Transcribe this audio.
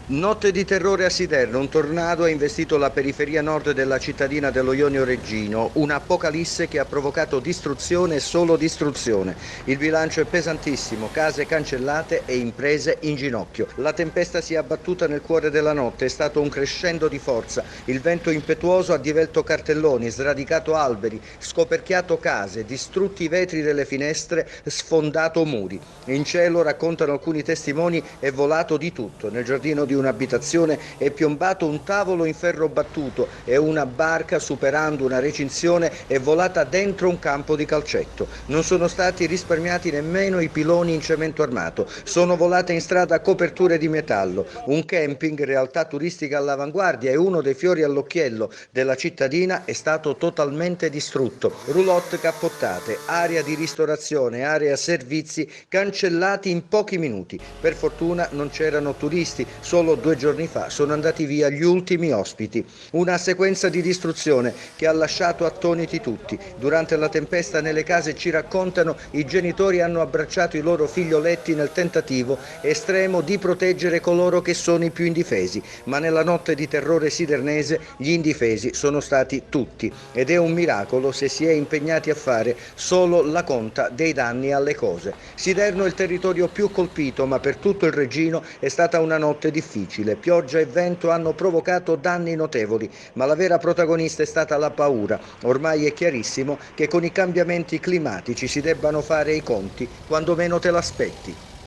Notte di terrore a Siderno, un tornado ha investito la periferia nord della cittadina dello Ionio Reggino, un'apocalisse che ha provocato distruzione e solo distruzione. Il bilancio è pesantissimo, case cancellate e imprese in ginocchio. La tempesta si è abbattuta nel cuore della notte, è stato un crescendo di forza. Il vento impetuoso ha divelto cartelloni, sradicato alberi, scoperchiato case, distrutti i vetri delle finestre, sfondato muri. In cielo, raccontano alcuni testimoni, è volato di tutto. Nel giardino di un'abitazione è piombato un tavolo in ferro battuto e una barca, superando una recinzione, è volata dentro un campo di calcetto. Non sono stati risparmiati nemmeno i piloni in cemento armato. Sono volate in strada coperture di metallo. Un camping, realtà turistica all'avanguardia e uno dei fiori all'occhiello della cittadina, è stato totalmente distrutto. Roulotte cappottate, area di ristorazione, area servizi cancellati in pochi minuti. Per fortuna non c'erano turisti, solo 2 giorni fa sono andati via gli ultimi ospiti. Una sequenza di distruzione che ha lasciato attoniti tutti. Durante la tempesta nelle case, ci raccontano, i genitori hanno abbracciato i loro figlioletti nel tentativo estremo di proteggere coloro che sono i più indifesi, ma nella notte di terrore sidernese gli indifesi sono stati tutti ed è un miracolo se si è impegnati a fare solo la conta dei danni alle cose. Siderno è il territorio più colpito, ma per tutto il Reggino è stata una notte difficile. Pioggia e vento hanno provocato danni notevoli, ma la vera protagonista è stata la paura. Ormai è chiarissimo che con i cambiamenti climatici si debbano fare i conti quando meno te l'aspetti.